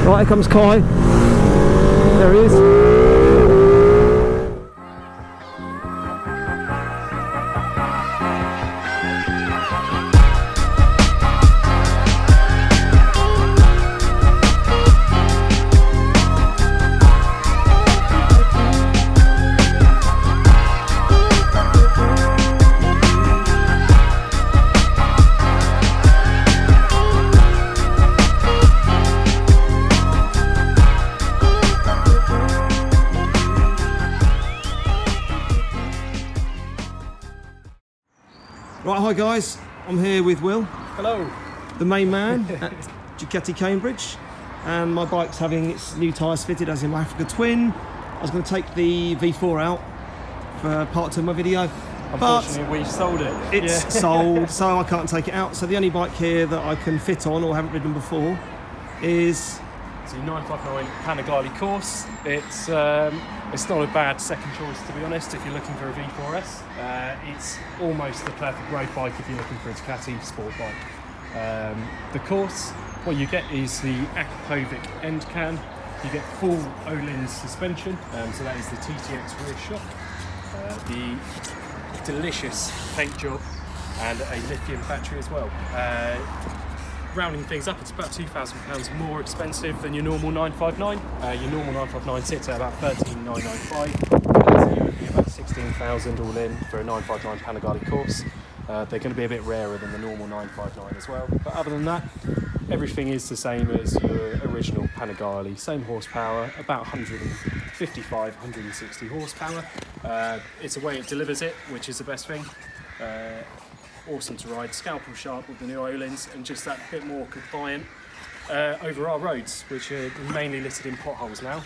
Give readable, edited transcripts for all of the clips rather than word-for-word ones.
Right, here comes Kai. There he is. Right, hi guys, I'm here with Will. Hello. The main man at DUCATI Cambridge, and my bike's having its new tyres fitted, as in my Africa Twin. I was going to take the V4 out for part 2 of my video. Unfortunately, we've sold it. It's sold, so I can't take it out. So the only bike here that I can fit on, or haven't ridden before, is the 959 Panigale Corse. It's not a bad second choice, to be honest, if you're looking for a V4S. It's almost the perfect road bike if you're looking for a Ducati sport bike. The Corse, what you get is the Akrapovic end can. You get full Öhlins suspension, so that is the TTX rear shock. The delicious paint job and a lithium battery as well. Rounding things up, it's about £2,000 more expensive than your normal 959. Your normal 959 sits at about £13,995. So you're looking at about 16,000 all in for a 959 Panigale Corse. They're going to be a bit rarer than the normal 959 as well. But other than that, everything is the same as your original Panigale. Same horsepower, about 155, 160 horsepower. It's the way it delivers it, which is the best thing. Awesome to ride, scalpel sharp with the new Öhlins, and just that bit more compliant over our roads, which are mainly littered in potholes now.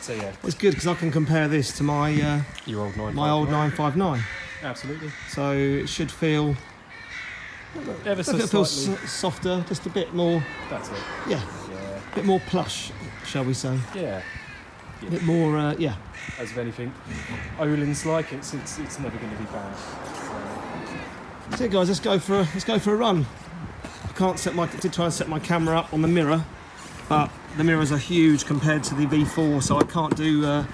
So yeah, it's good because I can compare this to my your old 959. my old 959. Absolutely. So it should feel ever so slightly softer, just a bit more. That's it. Yeah. A bit more plush, shall we say? Yeah. A bit more, yeah. As of anything, Öhlins like it's never going to be bad. So yeah, guys, let's go for a run. I did try and set my camera up on the mirror, but the mirrors are huge compared to the V4, so I can't do a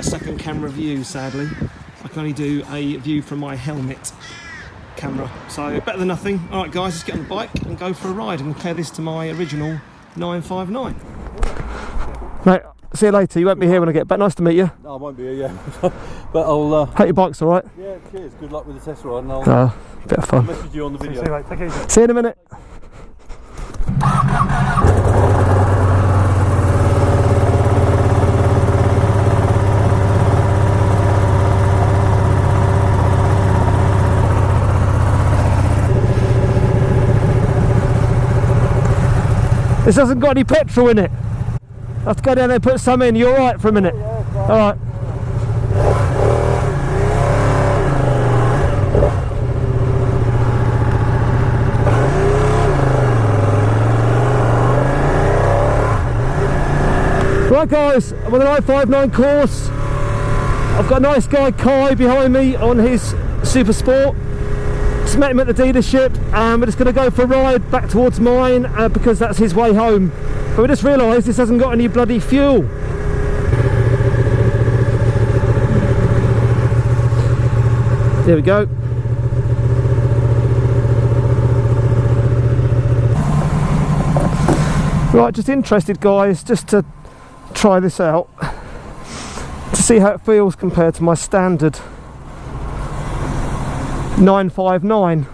second camera view, sadly. I can only do a view from my helmet camera, so better than nothing. All right, guys, let's get on the bike and go for a ride and compare this to my original 959. Right, see you later. You won't be here when I get back. Nice to meet you. No, I won't be here, yeah. But I'll... Hope your bike's all right. Yeah, cheers. Good luck with the test ride, and I'll bit of fun. message you on the video. See you later. Take it easy. See you in a minute. This hasn't got any petrol in it. I have to go down there and put some in. You alright for a minute? Yeah, alright. Right guys, I'm on the 959 Corse. I've got a nice guy Kai behind me on his Super Sport. Just met him at the dealership and we're just going to go for a ride back towards mine because that's his way home. But we just realised this hasn't got any bloody fuel. There we go. Right, just interested guys, just to try this out to see how it feels compared to my standard 959.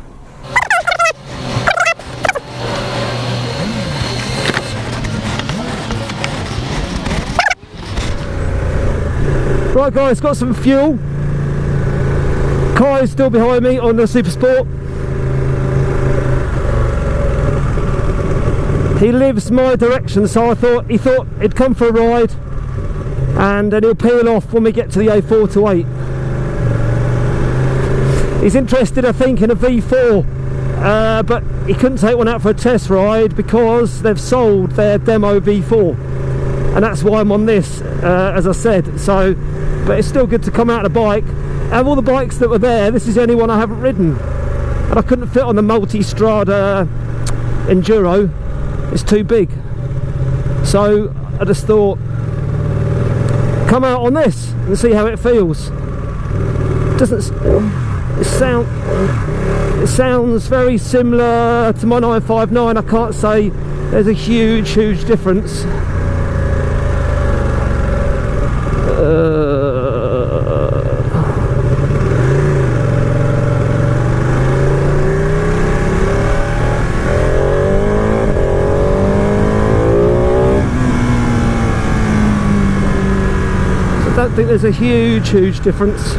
Right guys, got some fuel. Kai's still behind me on the Super Sport. He lives my direction, so he thought he'd come for a ride and then he'll peel off when we get to the A428. He's interested, I think, in a V4, but he couldn't take one out for a test ride because they've sold their demo V4, and that's why I'm on this, as I said. So, but it's still good to come out on a bike. Out of all the bikes that were there, this is the only one I haven't ridden, and I couldn't fit on the Multistrada Enduro. It's too big. So I just thought, come out on this and see how it feels. It sounds very similar to my 959. I can't say there's a huge difference. I don't think there's a huge difference.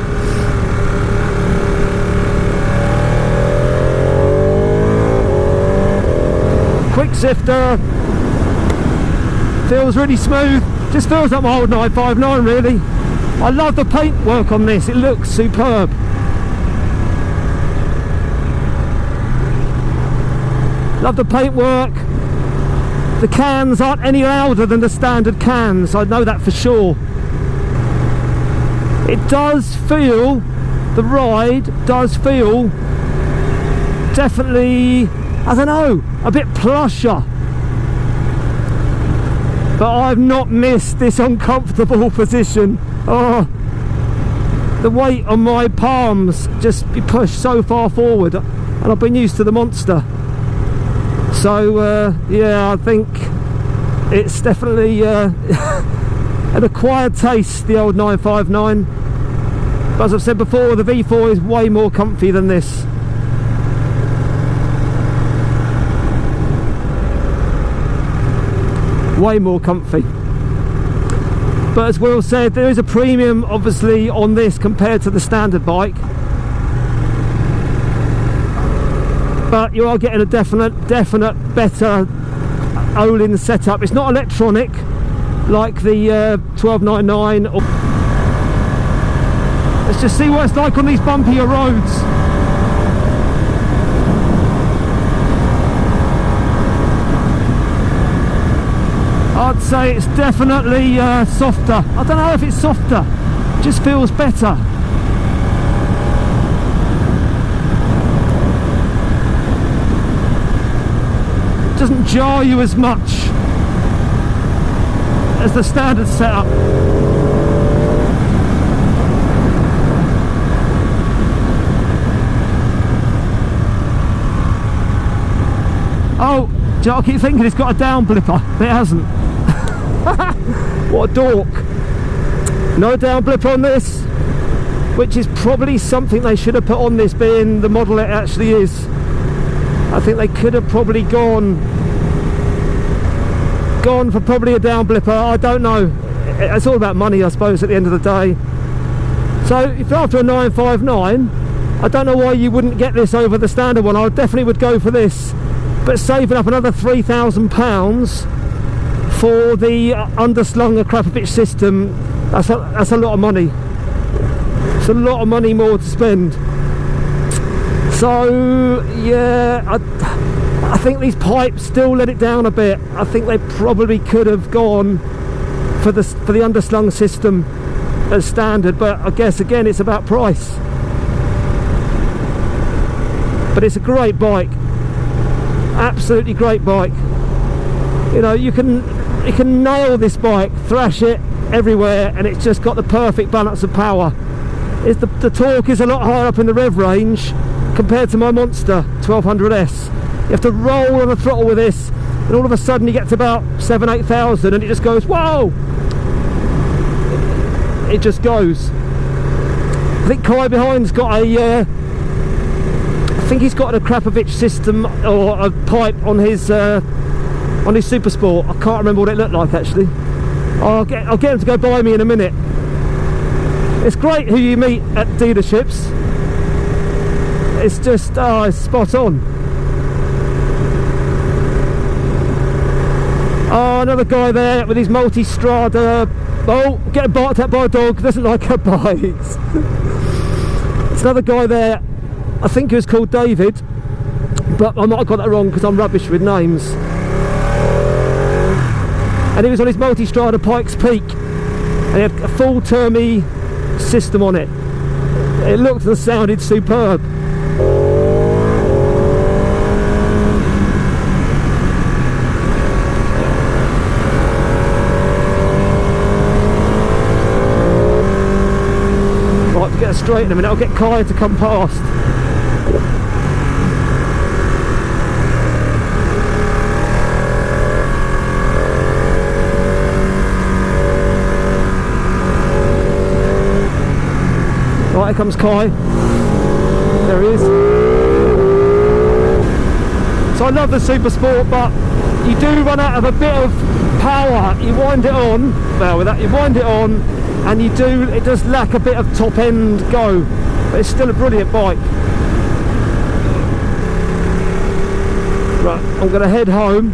Quick sifter, feels really smooth, just feels like my old 959 really. I love the paintwork on this, it looks superb. Love the paintwork. The cans aren't any louder than the standard cans, I know that for sure. It does feel, the ride does feel definitely, I don't know, a bit plusher. But I've not missed this uncomfortable position. Oh, the weight on my palms just be pushed so far forward, and I've been used to the monster. So yeah, I think it's definitely an acquired taste, the old 959. But as I've said before, the V4 is way more comfy than this. Way more comfy. But as Will said, there is a premium obviously on this compared to the standard bike. But you are getting a definite better Olin setup. It's not electronic like the 1299. Let's just see what it's like on these bumpier roads. I'd say it's definitely softer. I don't know if it's softer, it just feels better. It doesn't jar you as much as the standard setup. Oh, do you know, I keep thinking it's got a down blipper, but it hasn't. What a dork. No down blipper on this, which is probably something they should have put on this, being the model it actually is. I think they could have probably gone for probably a down blipper. I don't know, it's all about money I suppose at the end of the day. So if you're after a 959, I don't know why you wouldn't get this over the standard one. I definitely would go for this, but saving up another £3,000 for the underslung Akrapovic system, that's a lot of money. It's a lot of money more to spend. So yeah, I think these pipes still let it down a bit. I think they probably could have gone for the underslung system as standard, but I guess again it's about price. But it's a great bike, absolutely great bike. You know, you can nail this bike, thrash it everywhere, and it's just got the perfect balance of power. The torque is a lot higher up in the rev range compared to my monster 1200S. You have to roll on the throttle with this, and all of a sudden you get to about 7,000-8,000 and it just goes, whoa! It just goes. I think Kai behind's got a I think he's got an Akrapovic system or a pipe on his Super Sport. I can't remember what it looked like actually. I'll get him to go by me in a minute. It's great who you meet at dealerships. It's just, it's spot on. Oh, another guy there with his multi-strada. Oh, getting barked at by a dog, doesn't like her bikes. It's another guy there, I think he was called David, but I might have got that wrong because I'm rubbish with names. And he was on his multi-strada Pikes Peak, and he had a full Termi system on it. It looked and sounded superb. straight in a minute. I'll get Kai to come past. Right, here comes Kai. There he is. So I love the Super Sport, but you do run out of a bit of power. You wind it on, well, with that, you wind it on, and it does lack a bit of top end go, but it's still a brilliant bike. Right, I'm going to head home,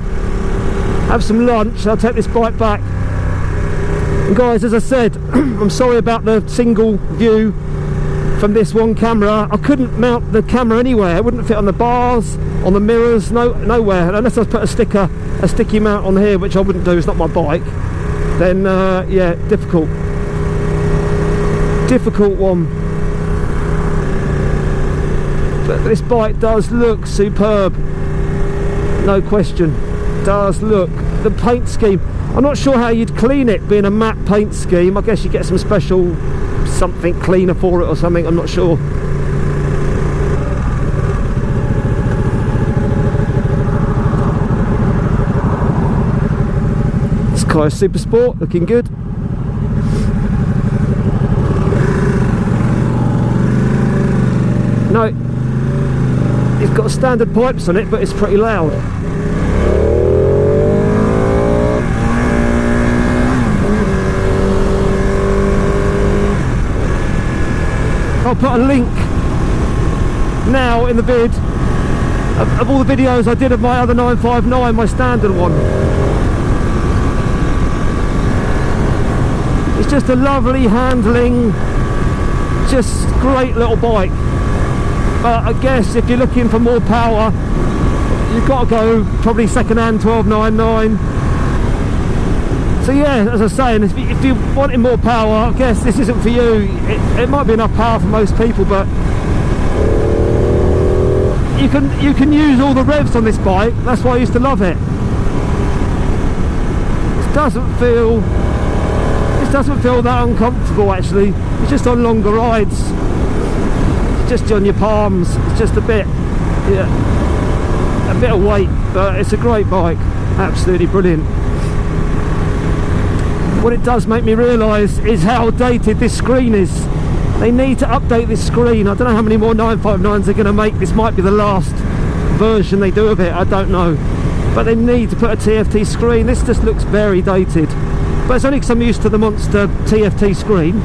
have some lunch, I'll take this bike back. And guys, as I said, I'm sorry about the single view from this one camera. I couldn't mount the camera anywhere. It wouldn't fit on the bars, on the mirrors, nowhere, unless I put a sticky mount on here, which I wouldn't do, it's not my bike. Then yeah, difficult one. But this bike does look superb, no question. Does look. The paint scheme, I'm not sure how you'd clean it being a matte paint scheme. I guess you get some special something cleaner for it or something, I'm not sure. This Corse Super Sport looking good. No, it's got standard pipes on it, but it's pretty loud. I'll put a link now in the vid of all the videos I did of my other 959, my standard one. It's just a lovely handling, just great little bike. But I guess if you're looking for more power, you've got to go probably second-hand 1299. So yeah, as I was saying, if you're wanting more power, I guess this isn't for you. It might be enough power for most people, but you can use all the revs on this bike. That's why I used to love it. It doesn't feel that uncomfortable actually. It's just on longer rides. It's just on your palms. It's just a bit of weight, but it's a great bike. Absolutely brilliant. What it does make me realise is how dated this screen is. They need to update this screen. I don't know how many more 959s they're going to make. This might be the last version they do of it, I don't know. But they need to put a TFT screen. This just looks very dated. But it's only because I'm used to the monster TFT screen.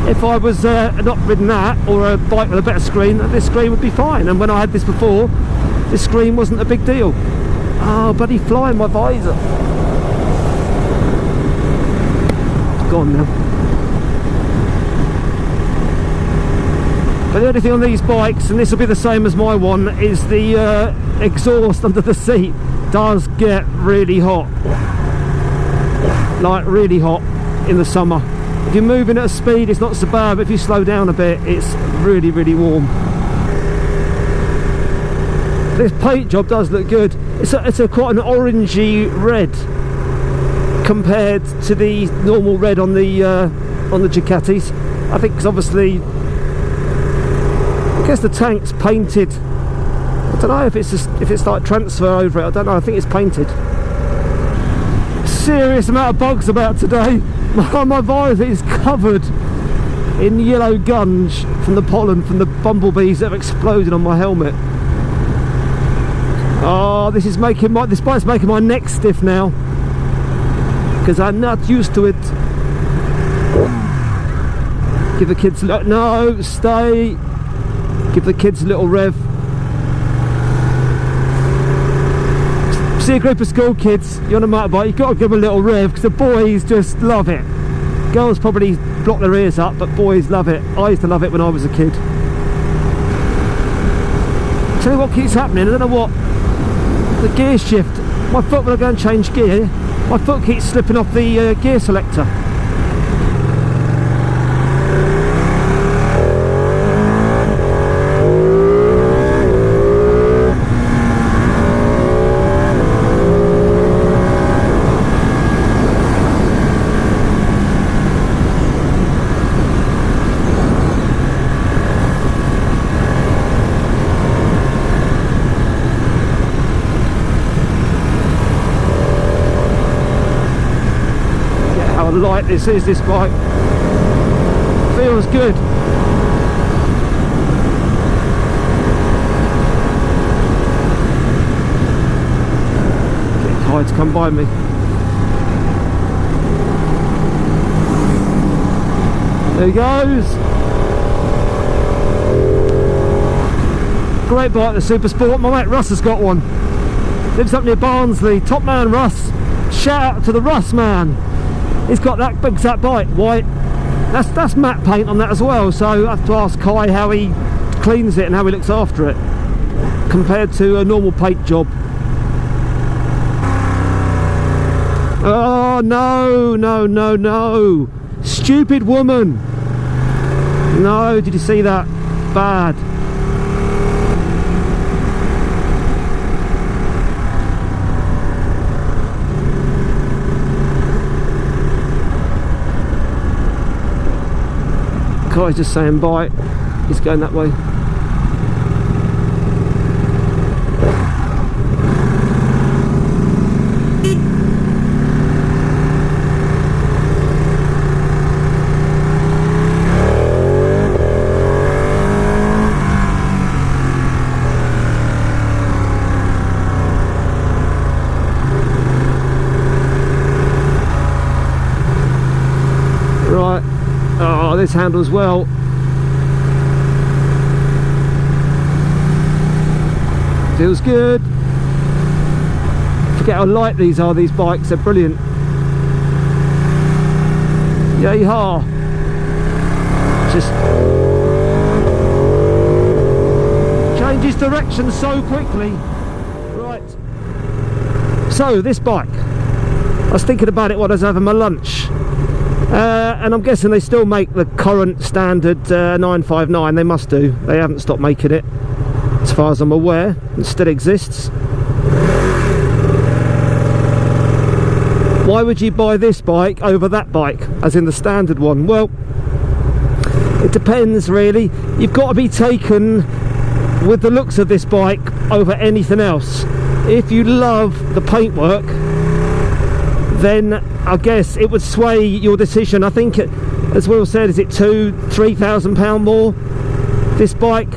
If I was not ridden that, or a bike with a better screen, this screen would be fine. And when I had this before, this screen wasn't a big deal. Oh, bloody flying my visor. Gone now. But the only thing on these bikes, and this will be the same as my one, is the exhaust under the seat does get really hot, like really hot in the summer. If you're moving at a speed, it's not so bad, but if you slow down a bit, it's really, really warm. This paint job does look good. It's quite an orangey red compared to the normal red on the Ducatis. I think because obviously, I guess the tank's painted. I don't know if it's like transfer over it. I don't know. I think it's painted. Serious amount of bugs about today. My visor is covered in yellow gunge from the pollen from the bumblebees that have exploded on my helmet. Oh, this bike's making my neck stiff now, because I'm not used to it. Give the kids no, stay. Give the kids a little rev. See a group of school kids, you're on a motorbike, you've got to give them a little rev, because the boys just love it. Girls probably block their ears up, but boys love it. I used to love it when I was a kid. Tell you what keeps happening, I don't know what. The gear shift. My foot, when I go and change gear, my foot keeps slipping off the gear selector. light this is, this bike. Feels good. Getting tired to come by me. There he goes. Great bike, the Super Sport. My mate Russ has got one. Lives up near Barnsley. Top man Russ. Shout out to the Russ man. He's got that big that bike, white. That's matte paint on that as well. So I have to ask Kai how he cleans it and how he looks after it compared to a normal paint job. Oh no, no, no, no. Stupid woman. No, did you see that? Bad. Guy's just saying bye. He's going that way. Right. Oh, this handles well. Feels good. Forget how light these are, these bikes, they're brilliant. Yay-ha. Just changes direction so quickly. Right. So, this bike. I was thinking about it while I was having my lunch. And I'm guessing they still make the current standard 959. They must do. They haven't stopped making it, as far as I'm aware. It still exists. Why would you buy this bike over that bike, as in the standard one? Well, it depends really. You've got to be taken with the looks of this bike over anything else. If you love the paintwork, then I guess it would sway your decision. I think, as Will said, is it £2,000–3,000 more, this bike?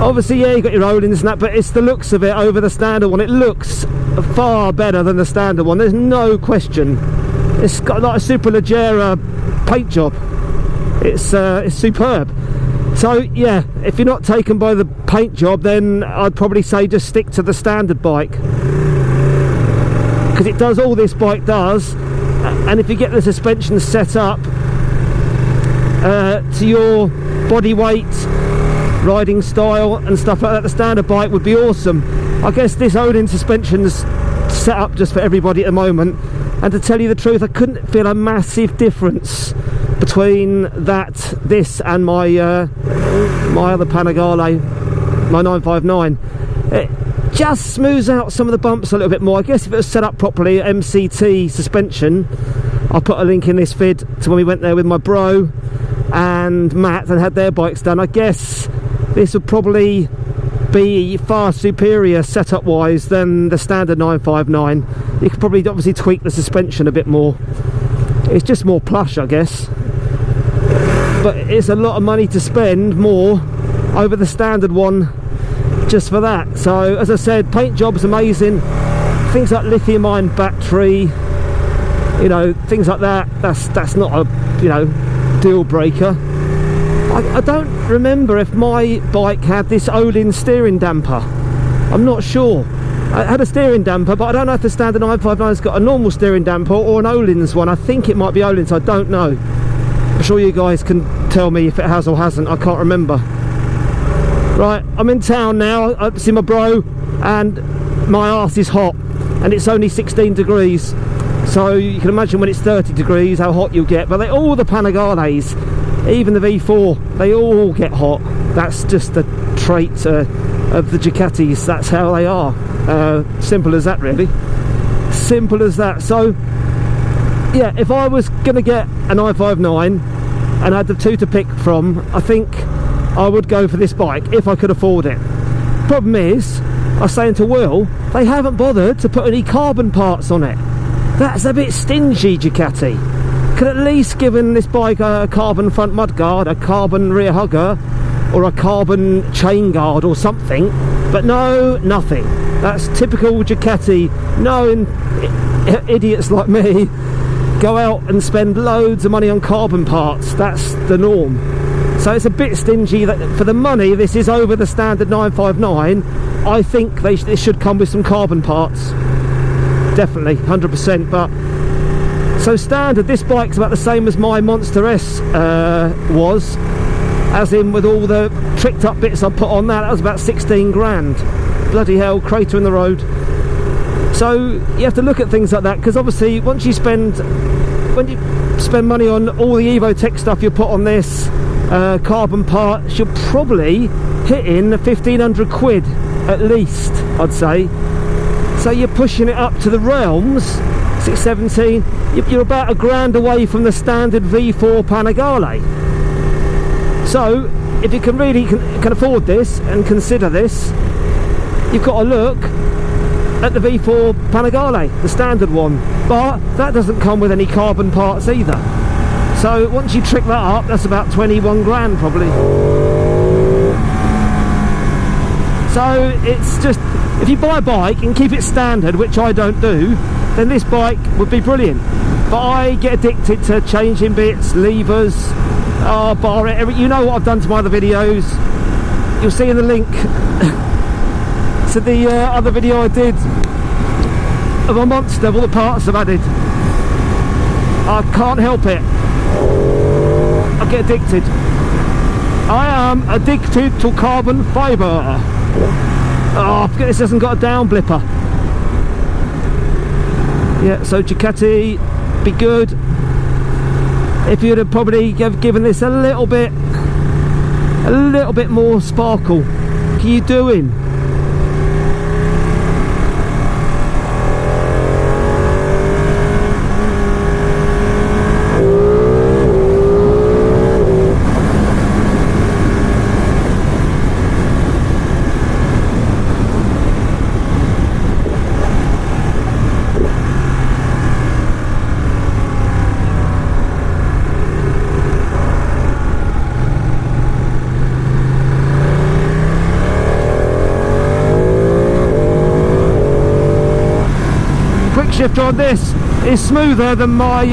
Obviously, yeah, you got your Rollins and that, but it's the looks of it over the standard one. It looks far better than the standard one, there's no question. It's got like a Superleggera paint job. It's superb. So yeah, if you're not taken by the paint job, then I'd probably say just stick to the standard bike, because it does all this bike does. And if you get the suspension set up to your body weight, riding style and stuff like that, the standard bike would be awesome. I guess this Odin suspension's set up just for everybody at the moment, and to tell you the truth, I couldn't feel a massive difference between this and my my other Panigale, my 959. It just smooths out some of the bumps a little bit more. I guess if it was set up properly, MCT suspension, I'll put a link in this vid to when we went there with my bro and Matt and had their bikes done. I guess this would probably be far superior setup wise than the standard 959. You could probably obviously tweak the suspension a bit more. It's just more plush, I guess, but it's a lot of money to spend more over the standard one just for that. So as I said, paint job's amazing, things like lithium-ion battery, you know, things like that, that's not a, you know, deal breaker. I don't remember if my bike had this Olin steering damper. I'm not sure. It had a steering damper, but I don't know if the standard 959's got a normal steering damper or an Olin's one. I think it might be Olin's, I don't know. I'm sure you guys can tell me if it has or hasn't, I can't remember. Right, I'm in town now, I see my bro, and my arse is hot, and it's only 16 degrees. So you can imagine when it's 30 degrees how hot you'll get. But all the Panigales, even the V4, they all get hot. That's just the trait of the Ducatis. That's how they are. Simple as that, really. Simple as that. So yeah, if I was gonna get a 959 and I had the two to pick from, I think I would go for this bike if I could afford it. Problem is, I was saying to Will, they haven't bothered to put any carbon parts on it. That's a bit stingy, Ducati. Could at least given this bike a carbon front mudguard, a carbon rear hugger, or a carbon chain guard or something. But no, nothing. That's typical Ducati. No, idiots like me go out and spend loads of money on carbon parts. That's the norm. So it's a bit stingy. That for the money, this is over the standard 959. I think they should come with some carbon parts. Definitely, 100%. But so standard, this bike's about the same as my Monster S was, as in with all the tricked up bits I put on that was about 16 grand. Bloody hell, crater in the road. So you have to look at things like that, because obviously when you spend money on all the Evotech stuff you put on this, carbon parts, you're probably hitting 1,500 quid at least, I'd say. So you're pushing it up to the realms, 617, you're about £1,000 away from the standard V4 Panigale. So if you can afford this and consider this, you've got to look at the V4 Panigale, the standard one. But that doesn't come with any carbon parts either. So once you trick that up, that's about 21 grand probably. So it's just, if you buy a bike and keep it standard, which I don't do, then this bike would be brilliant. But I get addicted to changing bits, levers, bar it. You know what I've done to my other videos. You'll see in the link to the other video I did of a Monster, all the parts I've added. I can't help it. I get addicted. I am addicted to carbon fibre. Oh, I forget this hasn't got a down blipper. Yeah, so Ducati, be good. If you'd have probably given this a little bit more sparkle. What are you doing? Shifter on this is smoother than my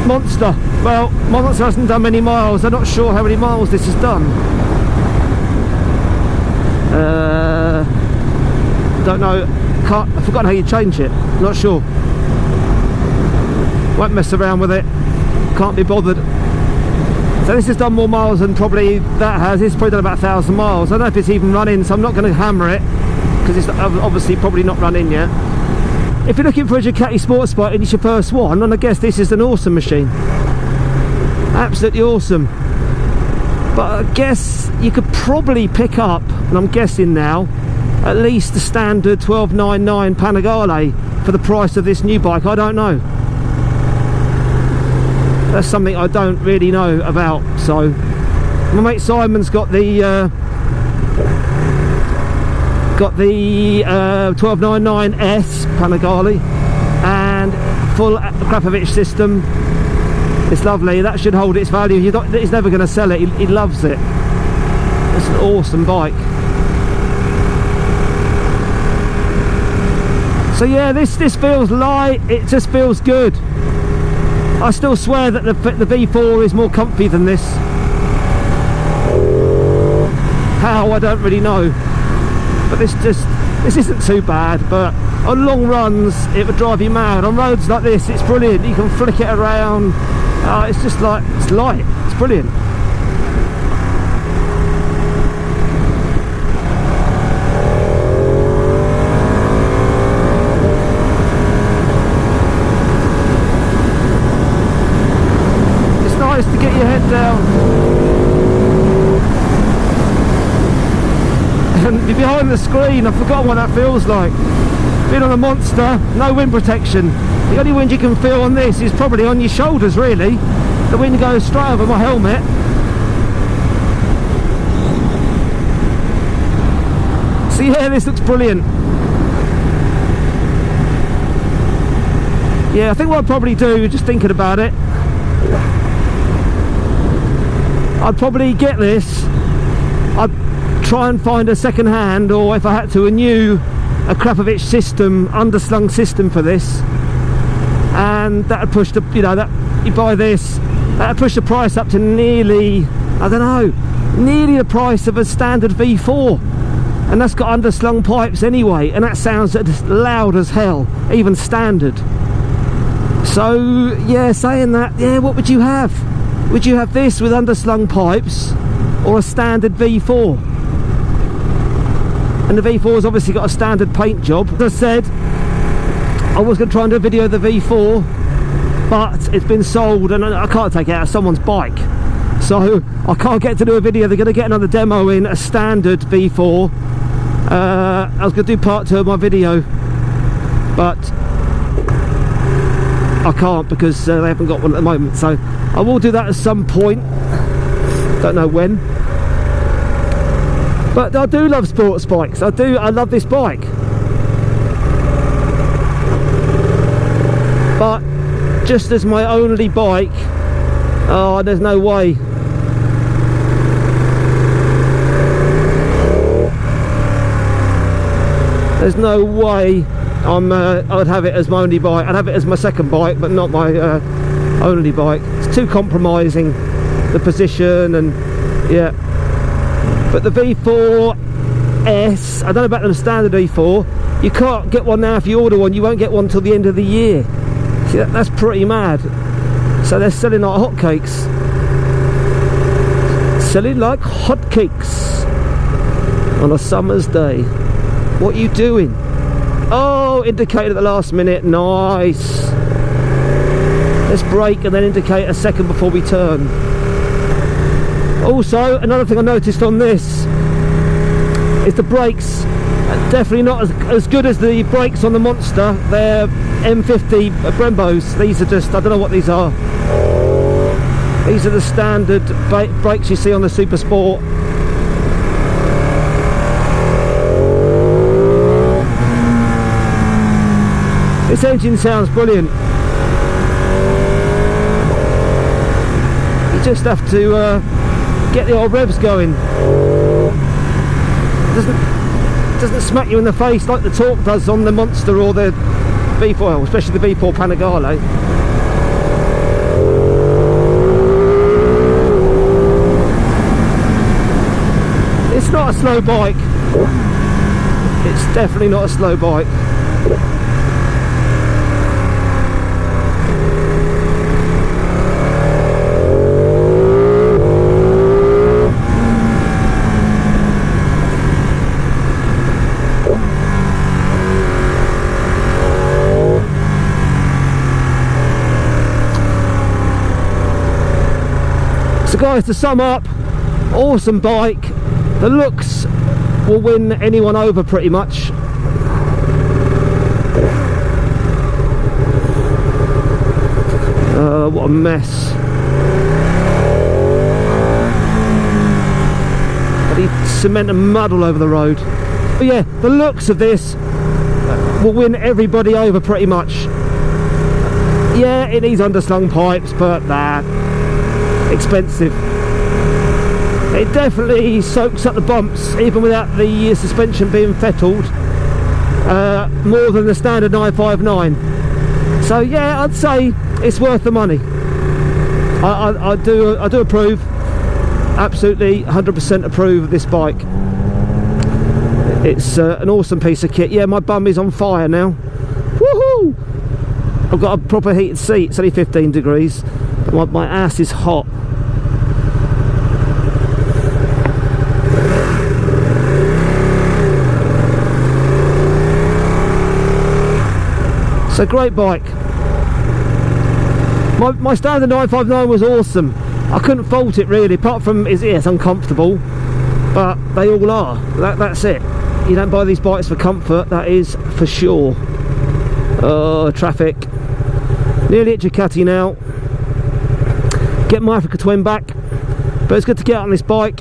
Monster. Well, my Monster hasn't done many miles. I'm not sure how many miles this has done. Don't know. I've forgotten how you change it. Not sure. Won't mess around with it. Can't be bothered. So this has done more miles than probably that has. It's probably done about 1,000 miles. I don't know if it's even running, so I'm not going to hammer it, because it's obviously probably not running yet. If you're looking for a Ducati sports bike and it's your first one, and I guess this is an awesome machine. Absolutely awesome. But I guess you could probably pick up, and I'm guessing now, at least the standard 1299 Panigale for the price of this new bike. I don't know. That's something I don't really know about. So my mate Simon's got the 1299S Panigale and full Krapovich system. It's lovely. That should hold its value. He's never going to sell it. He loves it. It's an awesome bike. So yeah, this feels light. It just feels good. I still swear that the V4 is more comfy than this. How, I don't really know. But this isn't too bad. But on long runs it would drive you mad. On roads like this it's brilliant. You can flick it around. It's just like, it's light. It's brilliant. It's nice to get your head down and be behind the screen. I've forgotten what that feels like. Being on a Monster, no wind protection. The only wind you can feel on this is probably on your shoulders, really. The wind goes straight over my helmet. So yeah, this looks brilliant. Yeah, I think what I'd probably do, just thinking about it, I'd probably get this, I'd try and find a second hand, or if I had to, a Krapovich system, underslung system for this, and that would push the, you know, that you buy this, that would push the price up to nearly, I don't know, nearly the price of a standard V4, and that's got underslung pipes anyway, and that sounds loud as hell, even standard. So yeah, saying that, yeah, what would you have? Would you have this with underslung pipes, or a standard V4? And the V4's obviously got a standard paint job. As I said, I was going to try and do a video of the V4, but it's been sold and I can't take it out of someone's bike, so I can't get to do a video. They're going to get another demo in a standard V4. I was going to do part 2 of my video, but I can't because they haven't got one at the moment, so I will do that at some point, don't know when. But I do love sports bikes, I love this bike, but just as my only bike, oh, there's no way. There's no way I'd have it as my only bike. I'd have it as my second bike, but not my only bike. It's too compromising, the position, and yeah. But the V4S, I don't know about the standard V4, you can't get one now. If you order one, you won't get one till the end of the year. See, that's pretty mad. So they're selling like hotcakes. Selling like hotcakes on a summer's day. What are you doing? Oh, indicate at the last minute. Nice. Let's brake and then indicate a second before we turn. Also, another thing I noticed on this is the brakes are definitely not as good as the brakes on the Monster. They're M50 Brembos. These are just, I don't know what these are. These are the standard brakes you see on the Super Sport. This engine sounds brilliant. You just have to get the old revs going. Doesn't smack you in the face like the torque does on the Monster or the V4, especially the V4 Panigale. It's not a slow bike. It's definitely not a slow bike. So guys, to sum up, awesome bike. The looks will win anyone over pretty much. What a mess. Bloody cement and mud all over the road. But yeah, the looks of this will win everybody over pretty much. Yeah, it needs underslung pipes, but that expensive. It definitely soaks up the bumps, even without the suspension being fettled, more than the standard 959. So yeah, I'd say it's worth the money. I do approve, absolutely 100% approve of this bike. It's an awesome piece of kit. Yeah, my bum is on fire now. Woohoo! I've got a proper heated seat. It's only 15 degrees, but my ass is hot. It's a great bike. My standard 959 was awesome. I couldn't fault it really, apart from it's uncomfortable, but they all are. That's it. You don't buy these bikes for comfort, that is for sure. Oh, traffic. Nearly at Ducati now. Get my Africa Twin back, but it's good to get out on this bike.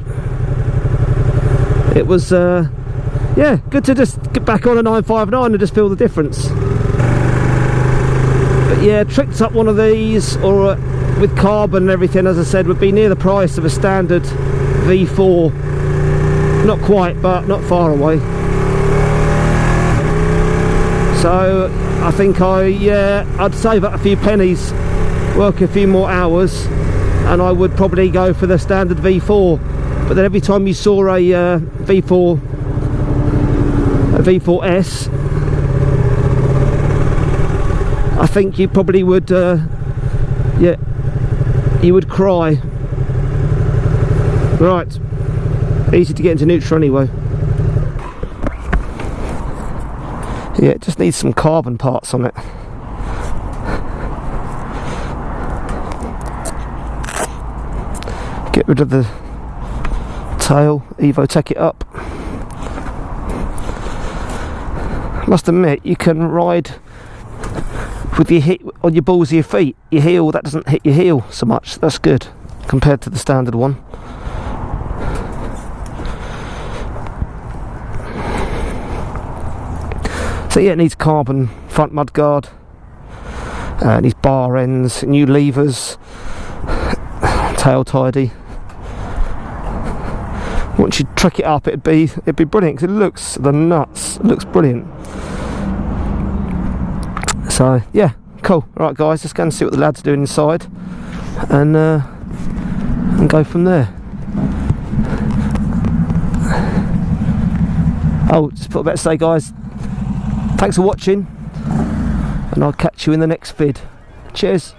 It was yeah, good to just get back on a 959 and just feel the difference. But yeah, tricked up one of these, or with carbon and everything, as I said, would be near the price of a standard V4. Not quite, but not far away. So I think I'd save up a few pennies, work a few more hours, and I would probably go for the standard V4. But then every time you saw a V4S, I think you probably would, you would cry. Right, easy to get into neutral anyway. Yeah, it just needs some carbon parts on it. Get rid of the tail, Evotech it up. I must admit, you can ride with your hit on your balls of your feet. Your heel, that doesn't hit your heel so much. That's good compared to the standard one. So yeah, it needs carbon front mudguard, it needs bar ends, new levers, tail tidy. Once you trick it up, it'd be brilliant, because it looks the nuts. It looks brilliant. So yeah, cool. Right guys, let's go and see what the lads are doing inside, and go from there. Oh, just put a bit to say, guys. Thanks for watching, and I'll catch you in the next vid. Cheers.